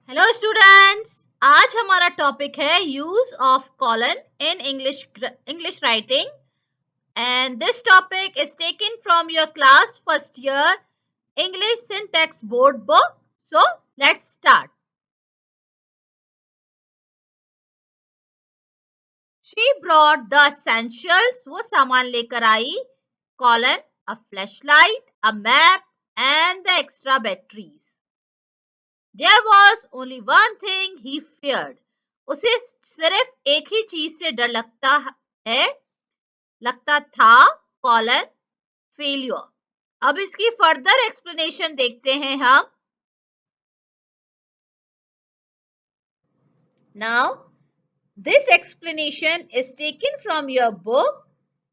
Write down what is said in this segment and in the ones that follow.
Hello students. आज हमारा topic है use of colon in English writing and this topic is taken from your class first year English syntax board book. So let's start. She brought the essentials, वो सामान लेकर आई। Colon, a flashlight, a map and the extra batteries. There was only one thing he feared. उसे सिर्फ एक ही चीज से डर लगता था, कॉलन, फेल्योर। अब इसकी फर्दर एक्सप्लेनेशन देखते हैं हम। Now this explanation is taken from your book.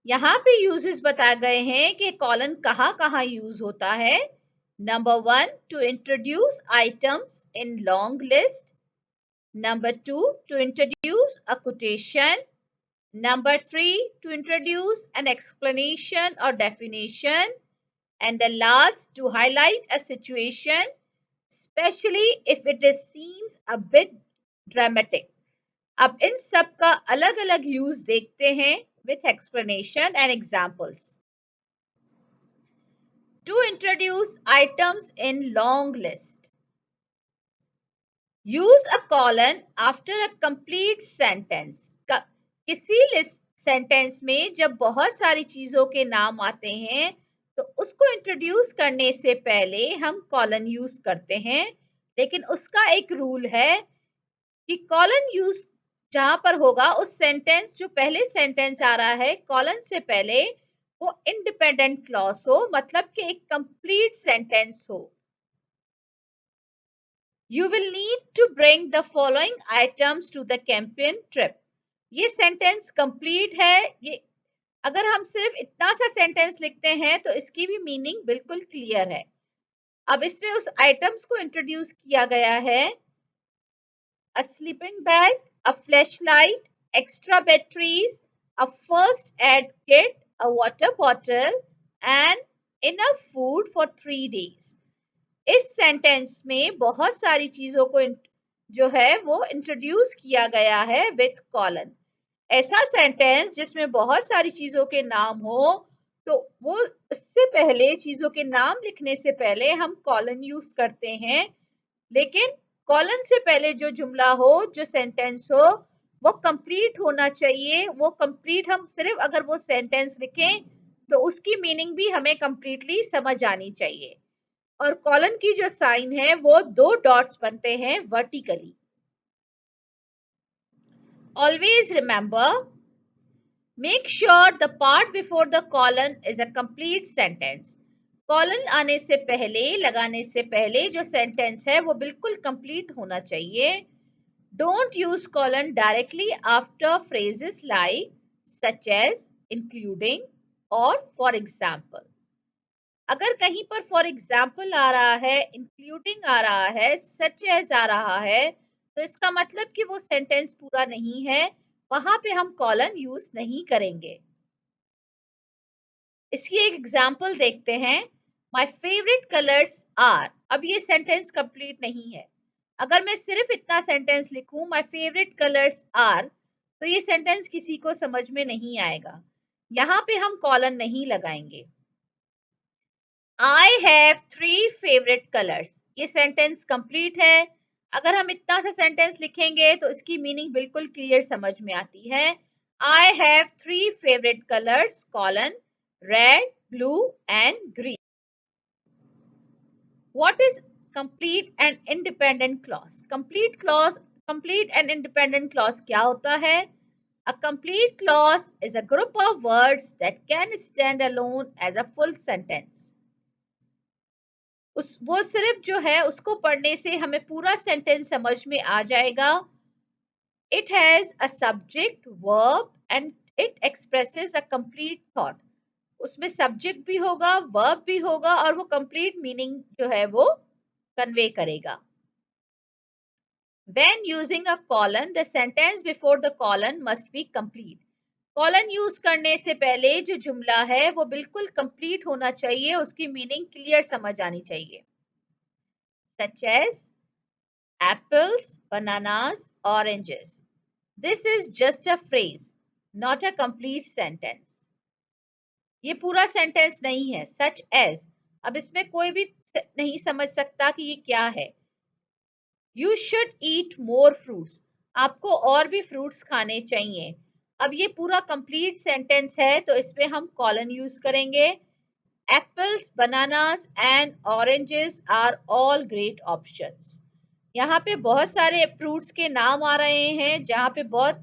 यहाँ पे यूजेस बताए गए हैं कि कॉलन कहाँ यूज होता है। Number 1, to introduce items in long list. Number 2, to introduce a quotation. Number 3, to introduce an explanation or definition. And the last, to highlight a situation, especially if it seems a bit dramatic. अब इन सब का अलग अलग use देखते हैं with explanation and examples. To introduce items in long list. Use a colon after a complete sentence. किसी list sentence में जब बहुत सारी चीजों के नाम आते हैं तो उसको इंट्रोड्यूस करने से पहले हम कॉलन यूज करते हैं, लेकिन उसका एक रूल है कि कॉलन यूज जहां पर होगा उस सेंटेंस, जो पहले सेंटेंस आ रहा है कॉलन से पहले, वो इंडिपेंडेंट क्लॉज हो, मतलब कि एक कंप्लीट सेंटेंस हो। You will need to bring the following items to the campaign trip. ये सेंटेंस कंप्लीट है। ये अगर हम सिर्फ इतना सा सेंटेंस लिखते हैं तो इसकी भी मीनिंग बिल्कुल क्लियर है। अब इसमें उस आइटम्स को इंट्रोड्यूस किया गया है। A sleeping bag, a flashlight, extra batteries, a first aid kit, a water bottle and enough food for 3 days। इस सेंटेंस में बहुत सारी चीजों को जो है वो इंट्रोड्यूस किया गया है विथ कॉलन। ऐसा सेंटेंस जिसमें बहुत सारी चीजों के नाम हो तो वो उससे पहले, चीजों के नाम लिखने से पहले हम कॉलन यूज करते हैं, लेकिन कॉलन से पहले जो जुमला हो, जो सेंटेंस हो, वो कंप्लीट होना चाहिए। वो कंप्लीट, हम सिर्फ अगर वो सेंटेंस लिखें तो उसकी मीनिंग भी हमें कंप्लीटली समझ आनी चाहिए। और कॉलन की जो साइन है वो 2 डॉट्स बनते हैं vertically. Always remember, make sure the part before the colon is a complete sentence. Colon आने से पहले, लगाने से पहले जो सेंटेंस है वो बिल्कुल कंप्लीट होना चाहिए। Don't use colon directly after phrases like such as, including और फॉर एग्जाम्पल। अगर कहीं पर फॉर एग्जाम्पल आ रहा है, इंक्लूडिंग आ रहा है, सच एज आ रहा है, तो इसका मतलब कि वो सेंटेंस पूरा नहीं है, वहां पे हम कॉलन यूज नहीं करेंगे। इसकी एक एग्जाम्पल देखते हैं। My favourite colours are. अब ये सेंटेंस कंप्लीट नहीं है। अगर मैं सिर्फ इतना सेंटेंस लिखूं, माई फेवरेट कलर्स आर, तो ये सेंटेंस किसी को समझ में नहीं आएगा। यहाँ पे हम कॉलन नहीं लगाएंगे। I have 3 favorite colors. ये सेंटेंस कंप्लीट है। अगर हम इतना सा सेंटेंस लिखेंगे तो इसकी मीनिंग बिल्कुल क्लियर समझ में आती है। I have 3 favorite colors, colon, red, blue and green. What is complete and independent clause? Complete and independent clause क्या होता है? A complete clause is a group of words that can stand alone as a full sentence. वो सिर्फ जो है उसको पढ़ने से हमें पूरा सेंटेंस समझ में आ जाएगा। It has a subject, verb and it expresses a complete thought. उसमें सब्जेक्ट भी होगा, वर्ब भी होगा और वो कंप्लीट मीनिंग जो है वो कन्वे करेगा। When using a colon, the sentence before the colon must be complete. Colon use करने से पहले जो जुमला है वो बिल्कुल कंप्लीट होना चाहिए, उसकी मीनिंग क्लियर समझ आनी चाहिए। Such as, apples, bananas, oranges. This is just a phrase, not a complete sentence. ये पूरा सेंटेंस नहीं है. Such as, अब इसमें कोई भी नहीं समझ सकता कि ये क्या है. You should eat more fruits. आपको और भी फ्रूट्स खाने चाहिए. अब ये पूरा कंप्लीट सेंटेंस है तो इसमें हम कॉलन यूज करेंगे. Apples, bananas and oranges are all great options. यहाँ पे बहुत सारे फ्रूट्स के नाम आ रहे हैं. जहाँ पे बहुत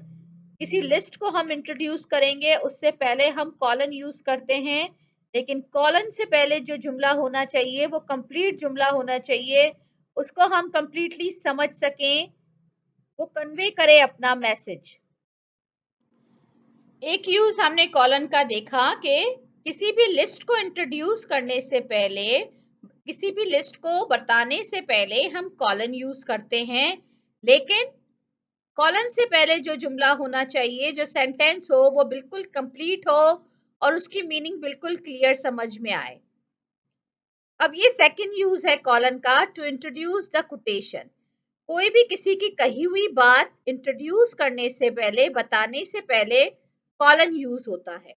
किसी लिस्ट को हम इंट्रोड्यूस करेंगे उससे पहले हम कॉलन यूज करते हैं. लेकिन कॉलन से पहले जो जुमला होना चाहिए वो कंप्लीट जुमला होना चाहिए. उसको हम कंप्लीटली समझ सकें, वो कन्वे करे अपना मैसेज. एक यूज हमने कॉलन का देखा कि किसी भी लिस्ट को इंट्रोड्यूस करने से पहले, किसी भी लिस्ट को बताने से पहले हम कॉलन यूज करते हैं. लेकिन कॉलन से पहले जो जुमला होना चाहिए, जो सेंटेंस हो, वो बिल्कुल कंप्लीट हो और उसकी मीनिंग बिल्कुल क्लियर समझ में आए. अब ये सेकंड यूज है कॉलन का, टू इंट्रोड्यूस द कोटेशन. कोई भी किसी की कही हुई बात इंट्रोड्यूस करने से पहले, बताने से पहले कॉलन यूज होता है.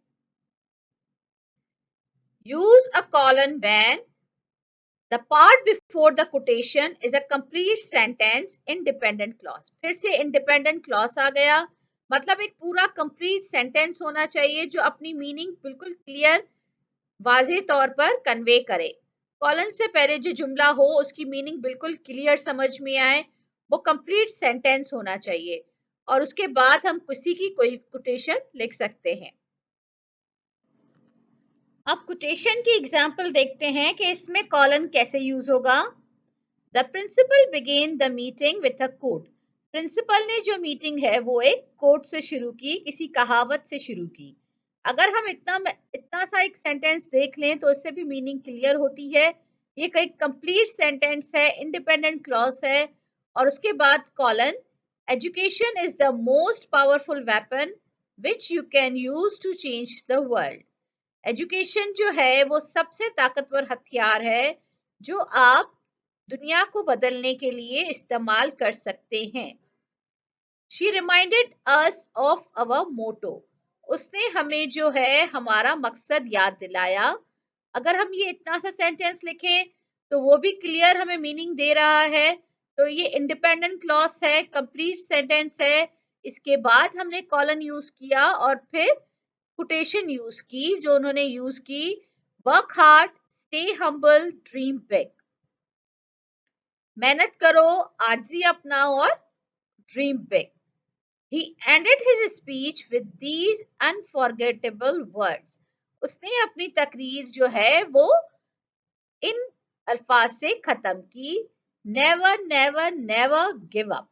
Use a colon when the part before the quotation is a complete sentence independent clause. फिर से independent clause आ गया. मतलब एक पूरा complete sentence होना चाहिए जो अपनी मीनिंग बिल्कुल क्लियर वाज़ेह तौर पर कन्वे करे. कॉलन से पहले जो जुमला हो उसकी मीनिंग बिल्कुल क्लियर समझ में आए, वो कंप्लीट सेंटेंस होना चाहिए और उसके बाद हम किसी की कोई कोटेशन लिख सकते हैं. अब कोटेशन की एग्जांपल देखते हैं कि इसमें कॉलन कैसे यूज होगा. The principal began the meeting with a quote. Principal ने जो मीटिंग है वो एक कोट से शुरू की, किसी कहावत से शुरू की. अगर हम इतना सा एक सेंटेंस देख लें तो इससे भी मीनिंग क्लियर होती है. ये कोई कंप्लीट सेंटेंस है, इंडिपेंडेंट क्लॉज है और उसके बाद colon. Education is the most powerful weapon which you can use to change the world. Education जो है वो सबसे ताकतवर हथियार है जो आप दुनिया को बदलने के लिए इस्तेमाल कर सकते हैं. She reminded us of our motto. उसने हमें जो है हमारा मकसद याद दिलाया. अगर हम ये इतना सा सेंटेंस लिखें तो वो भी क्लियर हमें मीनिंग दे रहा है. तो ये इंडिपेंडेंट क्लॉज है, कंप्लीट सेंटेंस है. इसके बाद हमने कॉलन यूज किया और फिर कोटेशन यूज की जो उन्होंने यूज की. Work hard, stay humble, dream big. मेहनत करो, आजी अपनाओ और dream big. He ended his speech with these unforgettable words. उसने अपनी तकरीर जो है वो इन अल्फाज से खत्म की. Never, never, never give up.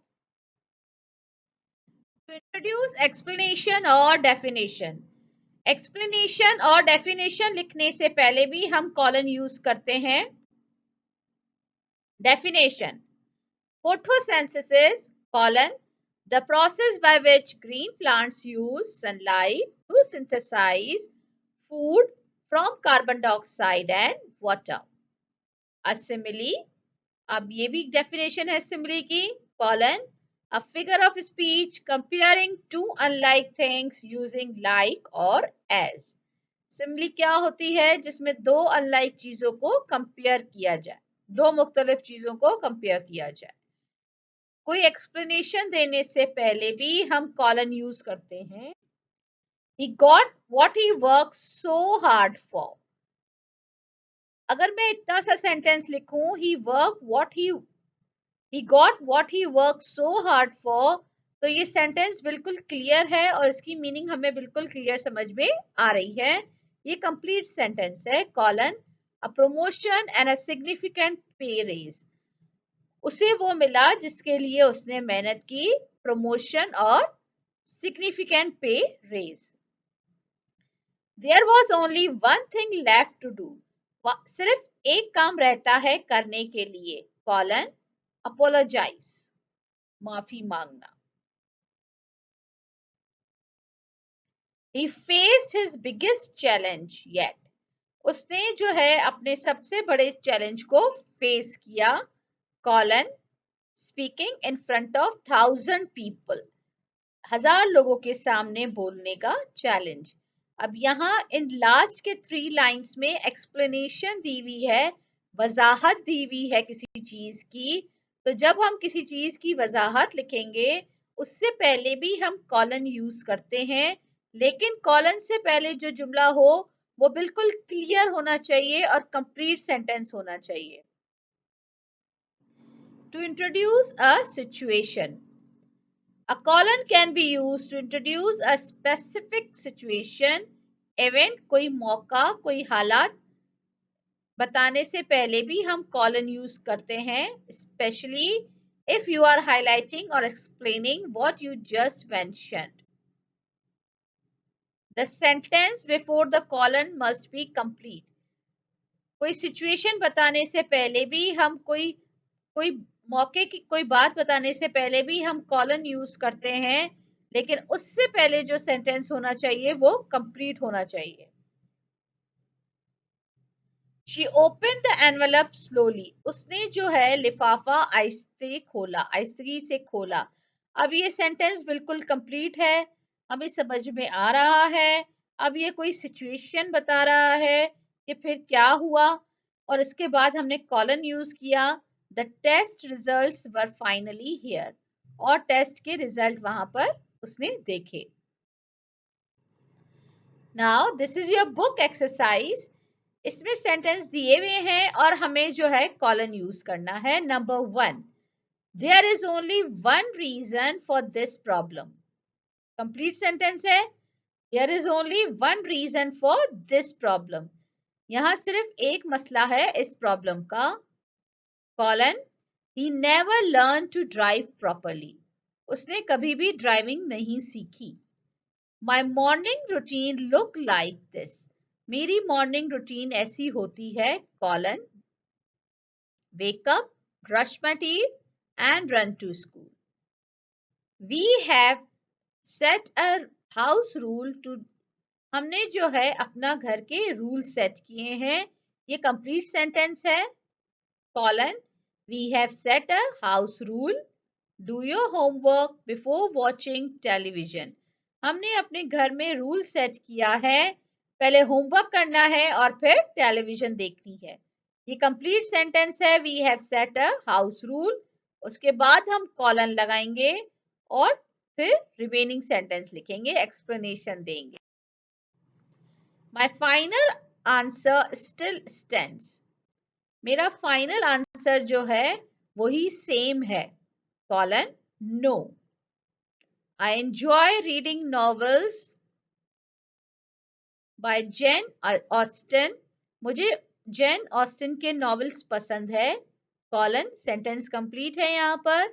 To introduce explanation और definition. एक्सप्लेनेशन और डेफिनेशन लिखने से पहले भी हम कॉलन यूज करते हैं. Definition. Photosynthesis, colon, the process by which green plants use sunlight to synthesize food from carbon dioxide and water. A simile, अब ये भी definition है simile की. colon, a figure of speech comparing two unlike things using like or as. Simile क्या होती है? जिसमें दो अनलाइक चीजों को कंपेयर किया जाए, दो मुख्तलिफ चीजों को कंपेयर किया जाए. कोई एक्सप्लेनेशन देने से पहले भी हम कॉलन यूज करते हैं. He got what he worked so hard for. अगर मैं इतना सा सेंटेंस लिखूं, he got what he worked so hard for, तो ये सेंटेंस बिल्कुल क्लियर है और इसकी मीनिंग हमें बिल्कुल क्लियर समझ में आ रही है. ये कंप्लीट सेंटेंस है. Colon, a promotion and a significant pay raise. उसे वो मिला जिसके लिए उसने मेहनत की, प्रमोशन और significant pay raise. There was only one thing left to do. सिर्फ एक काम रहता है करने के लिए. कॉलन, अपोलोजाइज, माफी मांगना. He faced his biggest challenge yet. उसने जो है अपने सबसे बड़े चैलेंज को फेस किया. Colon, speaking in front of 1000 people, 1000 लोगों के सामने बोलने का चैलेंज। अब यहाँ इन लास्ट के 3 लाइन्स में एक्सप्लेनेशन दी हुई है, वजाहत दी हुई है किसी चीज की। तो जब हम किसी चीज की वजाहत लिखेंगे उससे पहले भी हम कॉलन यूज करते हैं, लेकिन कॉलन से पहले जो जुमला हो वो बिल्कुल क्लियर होना चाहिए और कंप्लीट सेंटेंस होना चाहिए। To introduce a situation, a colon can be used to introduce a specific situation, event, कोई मौका, कोई हालात बताने से पहले भी हम colon यूज करते हैं, especially if you are highlighting or explaining what you just mentioned. The sentence before the colon must be complete. कोई सिचुएशन बताने से पहले भी हम कोई कोई मौके की कोई बात बताने से पहले भी हम कॉलन यूज करते हैं, लेकिन उससे पहले जो सेंटेंस होना चाहिए वो कंप्लीट होना चाहिए। She opened the envelope slowly. उसने जो है लिफाफा आहिस्ते खोला, आहिस्तगी से खोला। अब ये सेंटेंस बिल्कुल कंप्लीट है, हमें समझ में आ रहा है। अब ये कोई सिचुएशन बता रहा है कि फिर क्या हुआ, और इसके बाद हमने कॉलन यूज किया। The test results were finally here, और टेस्ट के रिजल्ट वहां पर उसने देखे। Now this is your book exercise. इसमें सेंटेंस दिए हुए हैं और हमें जो है कॉलन यूज करना है। Number 1, there is only one reason for this problem. Complete sentence है, there is only one reason for this problem. यहाँ सिर्फ एक मसला है इस प्रॉब्लम का। Colon, he never learn to drive properly, उसने कभी भी ड्राइविंग नहीं सीखी। My morning routine look like this, मेरी मॉर्निंग रूटीन ऐसी होती है। Colon, wake up, brush my teeth and run to school. We have set a house rule to, हमने जो है अपना घर के रूल सेट किए हैं। ये कंप्लीट सेंटेंस है। Colon, we have set a house rule, do your homework before watching television. हमने अपने घर में रूल सेट किया है, पहले होमवर्क करना है और फिर टेलीविजन देखनी है। ये कंप्लीट सेंटेंस है, we have set a house rule. उसके बाद हम कॉलन लगाएंगे और फिर रिमेनिंग सेंटेंस लिखेंगे, एक्सप्लेनेशन देंगे। My final answer still stands, मेरा फाइनल आंसर जो है वही सेम है। Colon, no, I enjoy reading novels by Jane Austen, मुझे जेन ऑस्टन के नॉवेल्स पसंद है। कॉलन, सेंटेंस कंप्लीट है यहाँ पर।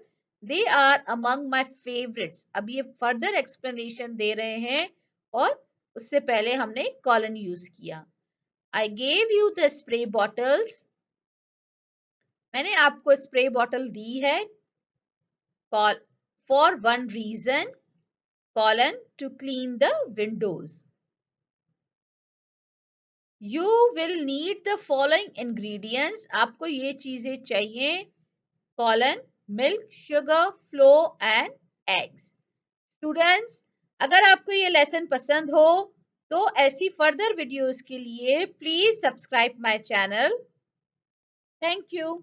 They are among my favourites, अब ये फर्दर एक्सप्लेनेशन दे रहे हैं और उससे पहले हमने कॉलन यूज किया। I gave you the spray bottles, मैंने आपको स्प्रे बॉटल दी है। Call, for one reason, colon, to clean the windows. You will need the following ingredients, आपको ये चीजें चाहिए। Colon, milk, sugar, floor and eggs. Students, अगर आपको ये लेसन पसंद हो तो ऐसी फर्दर वीडियोस के लिए please subscribe my channel. Thank you.